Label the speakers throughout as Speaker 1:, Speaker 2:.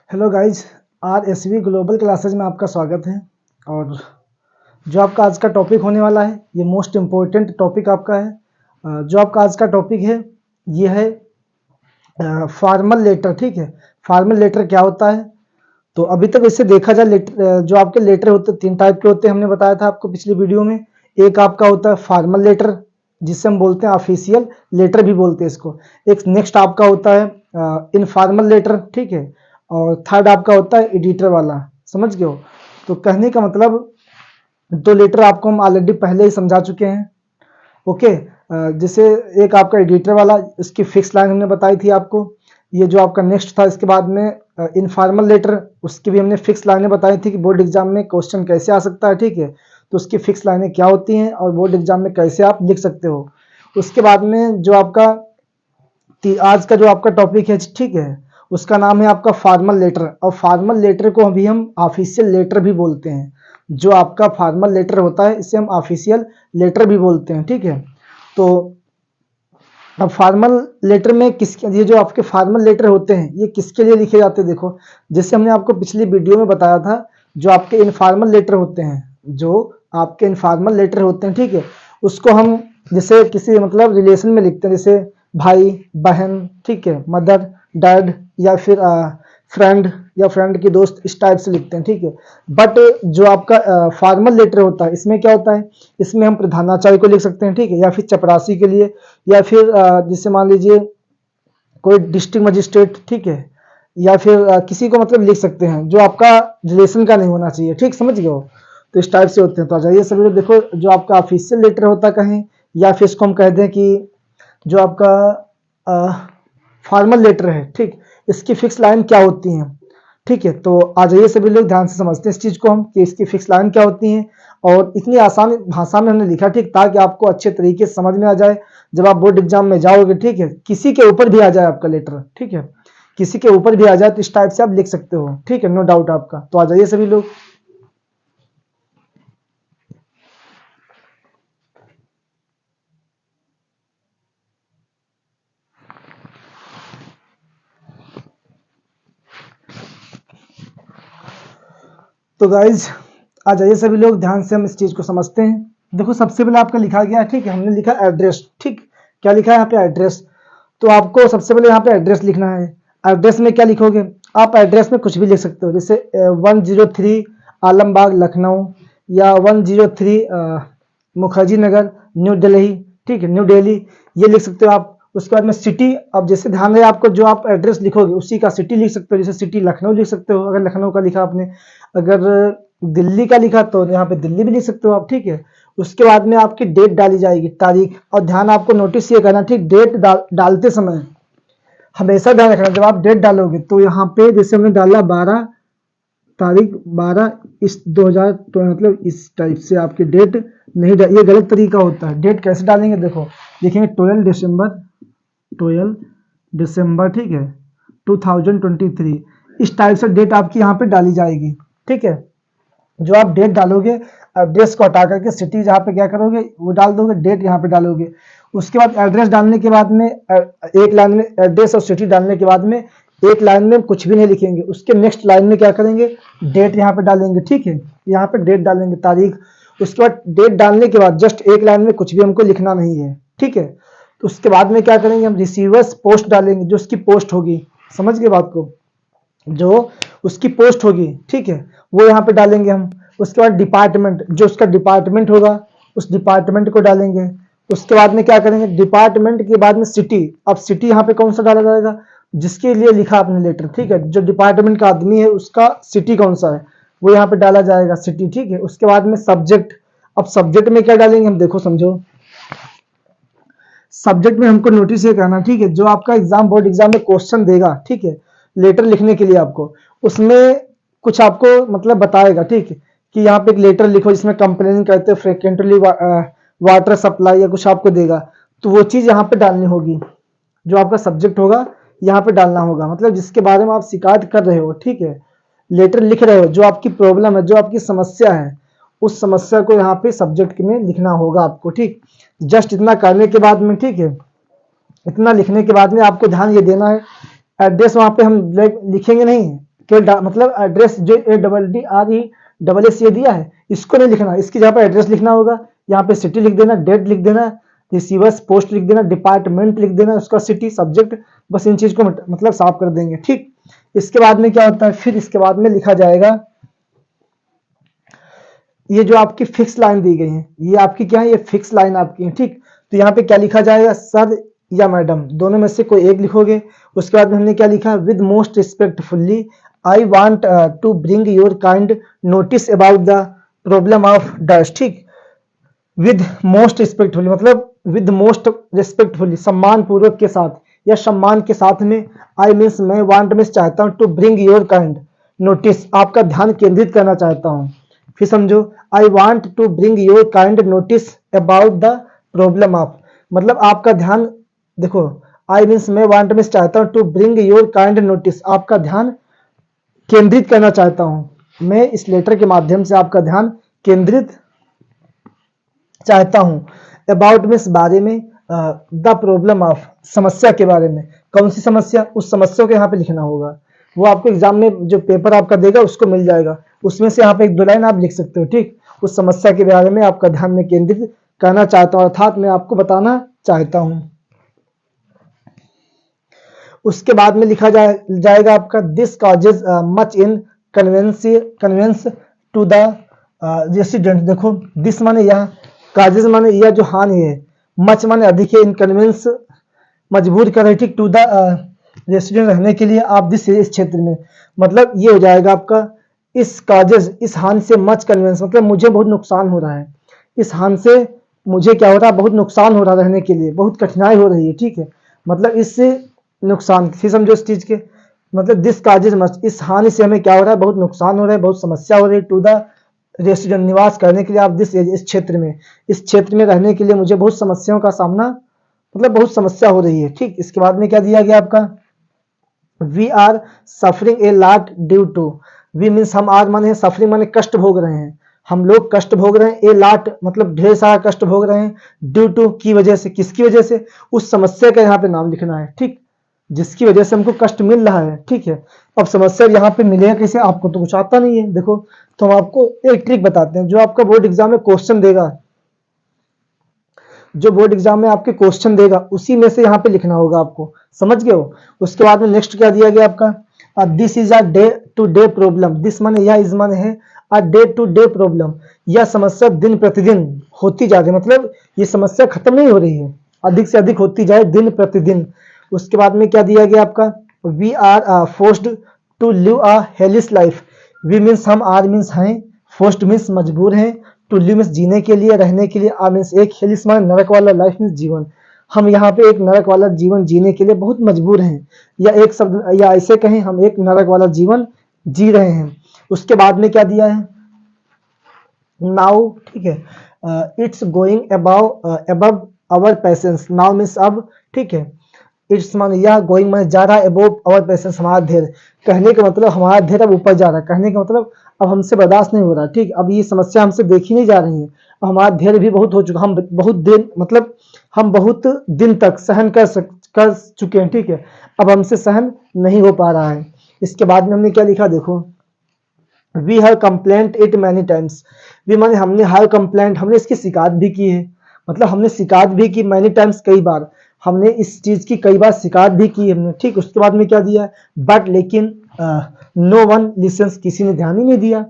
Speaker 1: Hello guys, RSV global classes में आपका स्वागत है। और जो आपका आज का टॉपिक होने वाला है ये मोस्ट इम्पोर्टेंट टॉपिक आपका है। जो आपका आज का टॉपिक है ये है फॉर्मल लेटर। ठीक है, फॉर्मल लेटर क्या होता है? तो अभी तक इससे देखा जाए जो आपके लेटर होते हैं 3 टाइप के होते हैं, हमने बताया था आपको पिछली वीडियो में। एक आपका होता है फॉर्मल लेटर जिससे हम बोलते हैं ऑफिशियल लेटर भी बोलते हैं इसको। एक नेक्स्ट आपका होता है इनफॉर्मल लेटर। ठीक है, और थर्ड आपका होता है एडिटर वाला। समझ गए हो? तो कहने का मतलब 2 लेटर आपको हम ऑलरेडी पहले ही समझा चुके हैं। ओके, जैसे एक आपका एडिटर वाला, इसकी फिक्स लाइन हमने बताई थी आपको। ये जो आपका नेक्स्ट था इसके बाद में इनफॉर्मल लेटर, उसकी भी हमने फिक्स लाइनें बताई थी कि बोर्ड एग्जाम में क्वेश्चन कैसे आ सकता है। ठीक है, तो उसकी फिक्स लाइनें क्या होती हैं और बोर्ड एग्जाम में कैसे आप लिख सकते हो। उसके बाद में जो आपका आज का जो आपका टॉपिक है, ठीक है, उसका नाम है आपका फॉर्मल लेटर। और फॉर्मल लेटर को अभी हम ऑफिशियल लेटर भी बोलते हैं। जो आपका फॉर्मल लेटर होता है इसे हम ऑफिशियल लेटर भी बोलते हैं। ठीक है, तो अब फॉर्मल लेटर में ये जो आपके फॉर्मल लेटर होते हैं ये किसके लिए लिखे जाते हैं? देखो, जैसे हमने आपको पिछली वीडियो में बताया था, जो आपके इनफॉर्मल लेटर होते हैं, ठीक है, उसको हम जैसे किसी मतलब रिलेशन में लिखते हैं, जैसे भाई बहन, ठीक है, मदर डैड, या फिर फ्रेंड या फ्रेंड की दोस्त, इस टाइप से लिखते हैं। ठीक है, बट जो आपका फॉर्मल लेटर होता है इसमें क्या होता है, इसमें हम प्रधानाचार्य को लिख सकते हैं। ठीक है, या फिर चपरासी के लिए, या फिर जिससे मान लीजिए कोई डिस्ट्रिक्ट मजिस्ट्रेट, ठीक है, या फिर किसी को मतलब लिख सकते हैं जो आपका रिलेशन का नहीं होना चाहिए। ठीक, समझ गए हो? तो इस टाइप से होते हैं। तो आ जाइए सभी लोग, देखो जो आपका ऑफिशियल लेटर होता है कहें, या फिर इसको हम कह दें कि जो आपका फॉर्मल लेटर है, ठीक, इसकी फिक्स लाइन क्या होती है। ठीक है, तो आ जाइए सभी लोग ध्यान से समझते हैं इस चीज को हम कि इसकी फिक्स लाइन क्या होती है। और इतनी आसान भाषा में हमने लिखा, ठीक, ताकि आपको अच्छे तरीके से समझ में आ जाए जब आप बोर्ड एग्जाम में जाओगे। ठीक है, किसी के ऊपर भी आ जाए आपका लेटर, ठीक है, किसी के ऊपर भी आ जाए तो इस टाइप से आप लिख सकते हो। ठीक है, नो डाउट आपका। तो आ जाइए सभी लोग। तो गाइज आ जाइए सभी लोग, ध्यान से हम इस चीज को समझते हैं। देखो, सबसे पहले आपका लिखा गया, ठीक है, हमने लिखा एड्रेस। ठीक, क्या लिखा है यहाँ पे? एड्रेस। तो आपको सबसे पहले यहाँ पे एड्रेस लिखना है। एड्रेस में क्या लिखोगे? आप एड्रेस में कुछ भी लिख सकते हो, जैसे 103 आलमबाग लखनऊ, या 103 मुखर्जी नगर न्यू दिल्ली। ठीक है, न्यू दिल्ली, ये लिख सकते हो आप। उसके बाद में सिटी, अब जैसे ध्यान रहे आपको, जो आप एड्रेस लिखोगे उसी का सिटी लिख सकते हो। जैसे सिटी लखनऊ लिख सकते हो अगर लखनऊ का लिखा आपने, अगर दिल्ली का लिखा तो यहाँ पे दिल्ली भी लिख सकते हो आप। ठीक है, उसके बाद में आपकी डेट डाली जाएगी, तारीख। और ध्यान आपको नोटिस ये करना, ठीक, डेट डालते समय हमेशा ध्यान रखना, जब आप डेट डालोगे तो यहाँ पे जैसे हमने डाला 12 तारीख 12 इस 2000, तो मतलब इस टाइप से आपकी डेट नहीं ये गलत तरीका होता है। डेट कैसे डालेंगे? देखो, लिखेंगे 12 दिसंबर, ठीक है, 2023, इस टाइप से डेट आपकी यहाँ पे डाली जाएगी। ठीक है, जो आप डेट डालोगे, एड्रेस को हटा करके सिटी जहाँ पे क्या करोगे वो डाल दोगे, डेट यहाँ पे डालोगे। उसके बाद एड्रेस डालने के बाद में एक लाइन में एड्रेस और सिटी डालने के बाद में एक लाइन में कुछ भी नहीं लिखेंगे, उसके नेक्स्ट लाइन में क्या करेंगे, डेट यहाँ पे डालेंगे। ठीक है, यहाँ पे डेट डालेंगे, तारीख। उसके बाद डेट डालने के बाद जस्ट एक लाइन में कुछ भी हमको लिखना नहीं है। ठीक है, तो उसके बाद में क्या करेंगे, हम रिसीवर्स पोस्ट डालेंगे, जो उसकी पोस्ट होगी। समझ गए बात को? जो उसकी पोस्ट होगी, ठीक है, वो यहाँ पे डालेंगे हम। उसके बाद डिपार्टमेंट, जो उसका डिपार्टमेंट होगा उस डिपार्टमेंट को डालेंगे। उसके बाद में क्या करेंगे, डिपार्टमेंट के बाद में सिटी। अब सिटी यहाँ पे कौन सा डाला जाएगा? जिसके लिए लिखा आपने लेटर, ठीक है, जो डिपार्टमेंट का आदमी है उसका सिटी कौन सा है वो यहाँ पे डाला जाएगा, सिटी। ठीक है, उसके बाद में सब्जेक्ट। अब सब्जेक्ट में क्या डालेंगे हम, देखो समझो। सब्जेक्ट में हमको नोटिस ये करना, ठीक है, जो आपका एग्जाम बोर्ड एग्जाम में क्वेश्चन देगा, ठीक है, लेटर लिखने के लिए आपको, उसमें कुछ आपको मतलब बताएगा, ठीक है, कि यहाँ पे एक लेटर लिखो जिसमें कंप्लेन करते फ्रिक्वेंटली वाटर सप्लाई, या कुछ आपको देगा, तो वो चीज यहाँ पे डालनी होगी। जो आपका सब्जेक्ट होगा यहाँ पे डालना होगा, मतलब जिसके बारे में आप शिकायत कर रहे हो, ठीक है, लेटर लिख रहे हो, जो आपकी प्रॉब्लम है, जो आपकी समस्या है, उस समस्या को यहाँ पे सब्जेक्ट में लिखना होगा आपको। ठीक, जस्ट इतना करने के बाद में, ठीक है, इतना लिखने के बाद में आपको ध्यान ये देना है, एड्रेस वहां पे हम लिखेंगे नहीं, केवल मतलब एड्रेस जो ADDRESS ये दिया है इसको नहीं लिखना, इसकी जगह पर एड्रेस लिखना होगा। यहाँ पे सिटी लिख देना, डेट लिख देना, रिसीवर्स पोस्ट लिख देना, डिपार्टमेंट लिख देना, उसका सिटी सब्जेक्ट, बस इन चीज को मतलब साफ कर देंगे। ठीक, इसके बाद में क्या होता है, फिर इसके बाद में लिखा जाएगा ये जो आपकी फिक्स लाइन दी गई है, ये आपकी क्या है, ये फिक्स लाइन आपकी है। ठीक, तो यहाँ पे क्या लिखा जाएगा, सर या मैडम, दोनों में से कोई एक लिखोगे। उसके बाद में हमने क्या लिखा, with most respectfully I want to bring your kind notice about the problem of dust. ठीक, विद मोस्ट रिस्पेक्टफुली मतलब विद मोस्ट रिस्पेक्टफुली, सम्मान पूर्वक के साथ या सम्मान के साथ में, आई मीन्स मैं, वांट मीन्स चाहता हूँ, to bring your kind notice आपका ध्यान केंद्रित करना चाहता हूँ। फिर समझो, I want to bring your kind notice about the problem of, मतलब आपका ध्यान, देखो आई मीन्स मैं, वांट मीन्स चाहता हूँ, to bring your kind notice आपका ध्यान केंद्रित करना चाहता हूँ, मैं इस लेटर के माध्यम से आपका ध्यान केंद्रित चाहता हूँ। अबाउट मीन्स बारे में, द प्रॉब्लम ऑफ समस्या के बारे में, कौन सी समस्या, उस समस्या को यहाँ पे लिखना होगा। वो आपको एग्जाम में जो पेपर आपका देगा उसको मिल जाएगा, उसमें से यहाँ पे 1-2 लाइन आप लिख सकते हो। ठीक, उस समस्या के बारे में आपका ध्यान में केंद्रित करना चाहता हूँ, अर्थात मैं आपको बताना चाहता हूँ। उसके बाद में लिखा जाएगा आपका this causes much inconvenience to the resident. देखो दिस माने यह, काजेज माने यह जो हानि है, मच माने अधिक है, इनकन्वेंस मजबूर करे, ठीक, टू द रेसिडेंट रहने के लिए आप दिस इस क्षेत्र में, मतलब ये हो जाएगा आपका इस काजेज, इस हानि से मच कन्वेंस मतलब मुझे बहुत नुकसान हो रहा है, इस हानि से मुझे क्या हो रहा है, बहुत नुकसान हो रहा है, रहने के लिए बहुत कठिनाई हो रही है। ठीक है, मतलब इससे नुकसान, फिर समझो इस चीज के मतलब दिस काजेज मच, इस हानि से हमें क्या हो रहा है, बहुत नुकसान हो रहा है, बहुत समस्या हो रही है। टू द रेसिडेंट निवास करने के लिए आप दिस इस क्षेत्र में रहने के लिए मुझे बहुत समस्याओं का सामना, मतलब बहुत समस्या हो रही है। ठीक, इसके बाद में क्या दिया गया आपका, we are suffering a lot due to, we means हम, आर माने सफरिंग माने कष्ट भोग रहे हैं, हम लोग कष्ट भोग रहे हैं, ए लॉट मतलब ढेर सारा कष्ट भोग रहे हैं, ड्यू टू की वजह से, किसकी वजह से, उस समस्या का यहाँ पे नाम लिखना है। ठीक, जिसकी वजह से हमको कष्ट मिल रहा है। ठीक है, अब समस्या यहाँ पे मिलेगा कैसे, आपको तो कुछ आता नहीं है। देखो तो हम आपको एक ट्रिक बताते हैं, जो आपका बोर्ड एग्जाम में क्वेश्चन देगा, जो बोर्ड एग्जाम में आपके क्वेश्चन देगा उसी में से यहाँ पे लिखना होगा आपको, समझ गए हो। उसके बाद में नेक्स्ट क्या दिया गया आपका, this is a day to day problem, this माने यह, इज माने है, a day to day problem, यह समस्या दिन प्रतिदिन होती जा रही है, मतलब ये समस्या खत्म नहीं हो रही है, अधिक से अधिक होती जाए दिन प्रतिदिन। उसके बाद में क्या दिया गया आपका, we are forced to live a hellish life, we means हम, आर मीन्स हैं, फोर्स्ड मीन्स मजबूर हैं, टू लिव मीन्स जीने के लिए, रहने के लिए, आ मीन्स एक, हेलिश माने नरक वाला, लाइफ मीन्स जीवन, हम यहाँ पे एक नरक वाला जीवन जीने के लिए बहुत मजबूर हैं, या एक शब्द या ऐसे कहें हम एक नरक वाला जीवन जी रहे हैं। उसके बाद में क्या दिया है, नाउ, ठीक है, it's going above our patience, now means अब, ठीक है, इट्स माने यह, गोइंग माने जा रहा है, अबव आवर पैसेंस हमारा धैर्य, कहने का मतलब हमारा धैर्य अब ऊपर जा रहा है, कहने का मतलब अब हमसे बर्दाश्त नहीं हो रहा। ठीक, अब ये समस्या हमसे देखी नहीं जा रही है, अब हमारा धैर्य भी बहुत हो चुका, हम बहुत दिन मतलब हम बहुत दिन तक सहन कर चुके हैं। ठीक है, अब हमसे सहन नहीं हो पा रहा है। इसके बाद में हमने क्या लिखा, देखो we have complaint it many times, we माने हमने, हैव कंप्लेंट हमने इसकी शिकायत भी की है, मतलब हमने शिकायत भी की, मैनी टाइम्स कई बार, हमने इस चीज की कई बार शिकायत भी की हमने। ठीक, उसके बाद में क्या दिया है, बट लेकिन नो वन लिसन्स, किसी ने ध्यान ही नहीं दिया।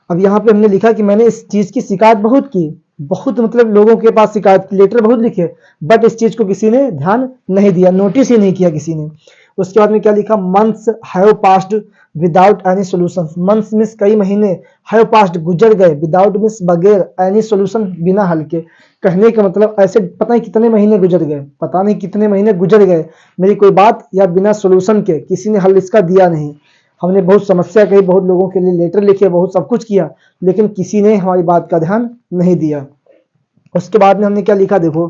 Speaker 1: अब यहाँ पे हमने लिखा कि मैंने इस चीज की शिकायत बहुत की, बहुत मतलब लोगों के पास शिकायत लेटर बहुत लिखे, बट इस चीज को किसी ने ध्यान नहीं दिया, नोटिस ही नहीं किया किसी ने। उसके बाद में क्या लिखा, months have passed without any solution, months means कई महीने, हैव पास्ड गुजर गए, विदाउट मीन्स बगैर, एनी सोल्यूशन बिना हल के, कहने का मतलब ऐसे पता नहीं कितने महीने गुजर गए, पता नहीं कितने महीने गुजर गए मेरी कोई बात या बिना सोल्यूशन के, किसी ने हल इसका दिया नहीं। हमने बहुत समस्या कही, बहुत लोगों के लिए लेटर लिखे, बहुत सब कुछ किया, लेकिन किसी ने हमारी बात का ध्यान नहीं दिया। उसके बाद में हमने क्या लिखा, देखो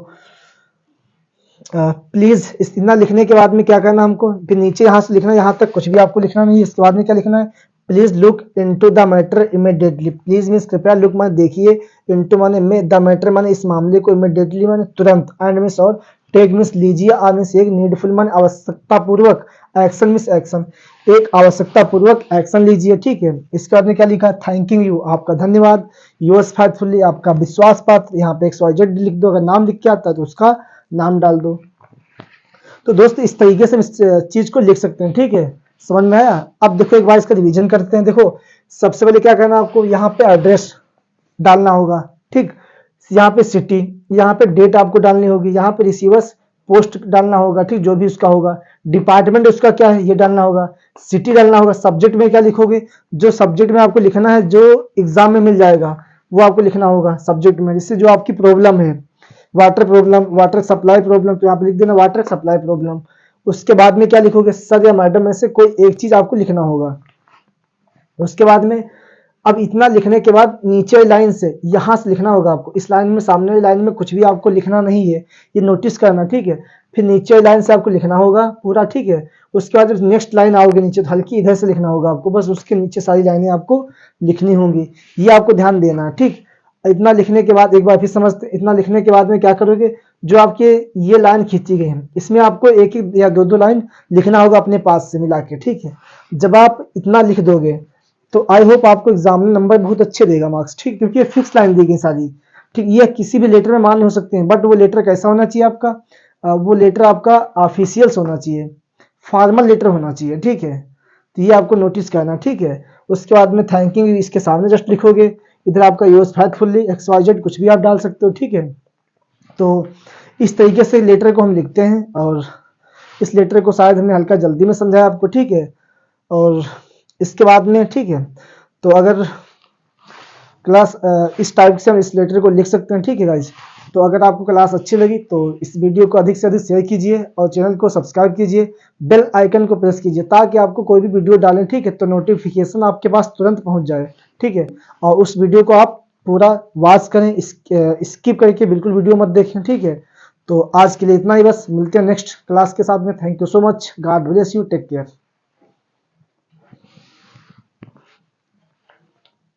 Speaker 1: प्लीज, इतना लिखने के बाद में क्या करना हमको, फिर नीचे यहाँ से लिखना, यहाँ तक कुछ भी आपको लिखना नहीं है। इसके बाद में क्या लिखना है, please look into the matter immediately, please means कृपया, लुक माने देखिए, इनटू माने में, द मैटर माने इस मामले को, इमीडिएटली माने तुरंत, एंड मीन्स और, टेक मीन्स लीजिए, आ मीन्स एक, नीडफुल माने आवश्यकता पूर्वक, एक्शन मीन्स एक्शन, एक आवश्यकता पूर्वक एक्शन लीजिए, ठीक है। इसके बाद में क्या लिखा है, थैंकिंग यू, आपका धन्यवाद, योर्स फेथफुली, आपका विश्वास पात्र, यहाँ पे XYZ लिख दो, अगर नाम लिख के आता है तो उसका नाम डाल दो। तो दोस्त इस तरीके से इस चीज को लिख सकते हैं, ठीक है। समझ में आया? अब देखो एक बार इसका रिवीजन करते हैं। देखो सबसे पहले क्या करना है आपको, यहाँ पे एड्रेस डालना होगा, ठीक। यहाँ पे सिटी, यहाँ पे डेट आपको डालनी होगी, यहाँ पे रिसीवर्स पोस्ट डालना होगा, ठीक, जो भी उसका होगा। डिपार्टमेंट उसका क्या है ये डालना होगा, सिटी डालना होगा। सब्जेक्ट में क्या लिखोगे, जो सब्जेक्ट में आपको लिखना है, जो एग्जाम में मिल जाएगा वो आपको लिखना होगा सब्जेक्ट में। जिससे जो आपकी प्रॉब्लम है, water problem, water supply problem, तो यहाँ पे लिख देना वाटर सप्लाई प्रॉब्लम। उसके बाद में क्या लिखोगे, सर या मैडम में से कोई एक चीज आपको लिखना होगा। उसके बाद में अब इतना लिखने के बाद नीचे लाइन से यहां से लिखना होगा आपको। इस लाइन में, सामने वाली लाइन में कुछ भी आपको लिखना नहीं है, ये नोटिस करना, ठीक है। फिर नीचे वाली लाइन से आपको लिखना होगा पूरा, ठीक है। उसके बाद जब नेक्स्ट लाइन आओगे नीचे, तो हल्की इधर से लिखना होगा आपको, बस उसके नीचे सारी लाइनें आपको लिखनी होंगी। ये आपको ध्यान देना है, ठीक। इतना लिखने के बाद एक बार फिर समझते, इतना लिखने के बाद में क्या करोगे, जो आपके ये लाइन खींची गई है इसमें आपको एक एक या दो दो लाइन लिखना होगा अपने पास से मिला के, ठीक है। जब आप इतना लिख दोगे तो आई होप आपको एग्जाम में नंबर बहुत अच्छे देगा, मार्क्स, ठीक, क्योंकि ये फिक्स लाइन दी गई सारी, ठीक। ये किसी भी लेटर में मान हो सकते हैं, बट वो लेटर कैसा होना चाहिए आपका, वो लेटर आपका ऑफिशियल्स होना चाहिए, फॉर्मल लेटर होना चाहिए, ठीक है। तो ये आपको नोटिस करना, ठीक है। उसके बाद में थैंकिंग इसके सामने जस्ट लिखोगे, इधर आपका योर्स फेथफुली XYZ कुछ भी आप डाल सकते हो, ठीक है। तो इस तरीके से लेटर को हम लिखते हैं, और इस लेटर को शायद हमने हल्का जल्दी में समझाया आपको, ठीक है। और इसके बाद में, ठीक है, तो अगर क्लास इस टाइप से हम इस लेटर को लिख सकते हैं, ठीक है गाइज। तो अगर आपको क्लास अच्छी लगी तो इस वीडियो को अधिक से अधिक शेयर कीजिए और चैनल को सब्सक्राइब कीजिए, बेल आइकन को प्रेस कीजिए, ताकि आपको कोई भी वीडियो डालें, ठीक है, तो नोटिफिकेशन आपके पास तुरंत पहुंच जाए, ठीक है। और उस वीडियो को आप पूरा वॉच करें, स्किप करके बिल्कुल वीडियो मत देखें, ठीक है। तो आज के लिए इतना ही, बस मिलते हैं नेक्स्ट क्लास के साथ में। Thank you so much, God bless you, take care.